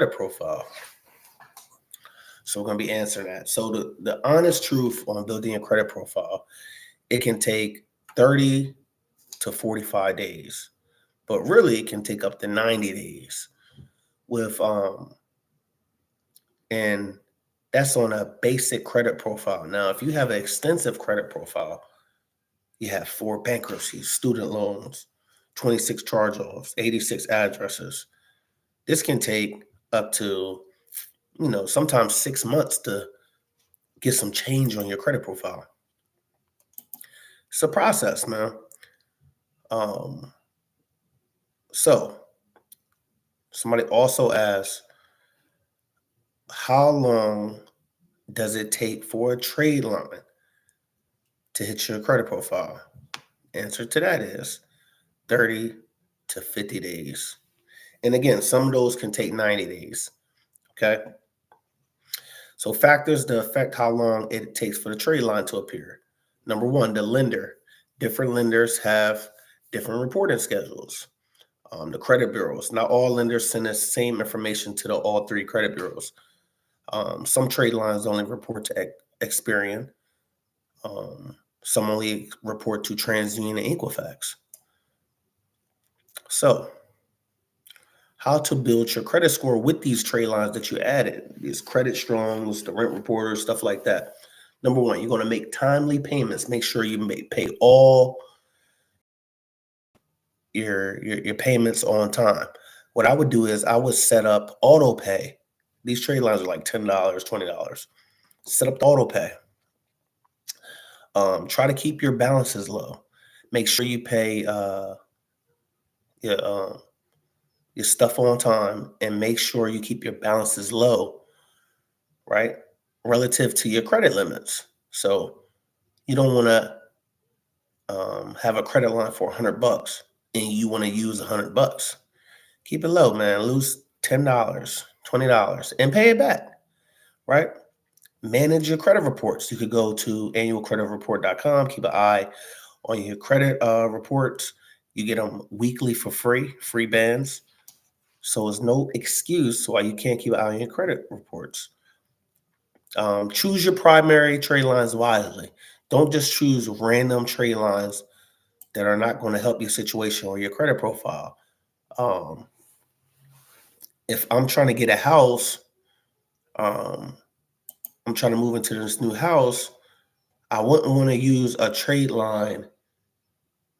credit profile. So we're going to be answering that. So the honest truth on building a credit profile, it can take 30 to 45 days, but really it can take up to 90 days with and that's on a basic credit profile. Now, if you have an extensive credit profile, you have 4 bankruptcies, student loans, 26 charge-offs, 86 addresses. This can take up to, sometimes 6 months to get some change on your credit profile. It's a process, man. So somebody also asked, how long does it take for a trade line to hit your credit profile? Answer to that is 30 to 50 days. And again, some of those can take 90 days. Okay. So factors that affect how long it takes for the trade line to appear. Number one, the lender. Different lenders have different reporting schedules. The credit bureaus. Not all lenders send the same information to all 3 credit bureaus. Some trade lines only report to Experian. Some only report to TransUnion and Equifax. So, how to build your credit score with these trade lines that you added, these credit strongs, the rent reporters, stuff like that. Number one, you're going to make timely payments. Make sure you pay all your payments on time. What I would do is I would set up auto pay. These trade lines are like $10, $20. Set up the auto pay. Try to keep your balances low. Make sure you pay your stuff on time, and make sure you keep your balances low, right? Relative to your credit limits. So you don't want to have a credit line for $100 and you want to use $100. Keep it low, man. Lose $10, $20 and pay it back, right? Manage your credit reports. You could go to annualcreditreport.com. Keep an eye on your credit reports. You get them weekly for free bands. So there's no excuse why you can't keep an eye on your credit reports. Choose your primary trade lines wisely. Don't just choose random trade lines that are not going to help your situation or your credit profile. If I'm trying to get a house, I'm trying to move into this new house, I wouldn't want to use a trade line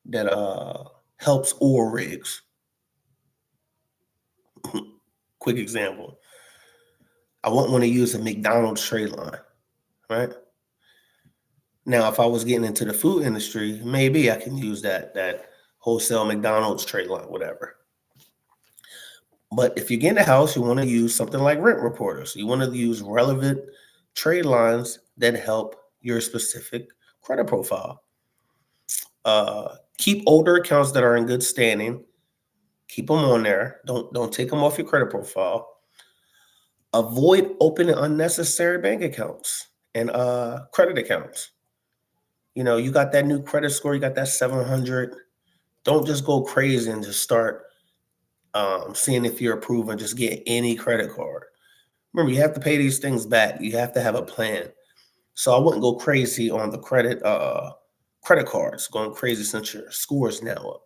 that helps oil rigs. Quick example. I wouldn't want to use a McDonald's trade line, right? Now, if I was getting into the food industry, maybe I can use that wholesale McDonald's trade line, whatever. But if you're getting a house, you want to use something like rent reporters. You want to use relevant trade lines that help your specific credit profile. Keep older accounts that are in good standing. Keep them on there. Don't take them off your credit profile. Avoid opening unnecessary bank accounts and credit accounts. You got that new credit score, you got that 700. Don't just go crazy and just start seeing if you're approved and just get any credit card. Remember, you have to pay these things back. You have to have a plan. So I wouldn't go crazy on the credit cards, going crazy since your score is now up.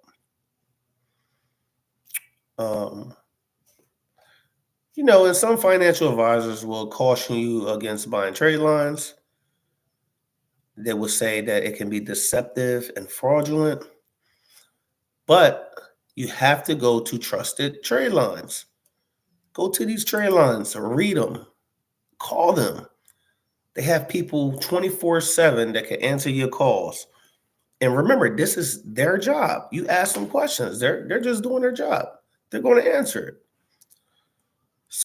And some financial advisors will caution you against buying trade lines. They will say that it can be deceptive and fraudulent, but you have to go to trusted trade lines. Go to these trade lines, read them, call them. They have people 24/7 that can answer your calls. And remember, this is their job. You ask them questions. They're just doing their job. They're going to answer it.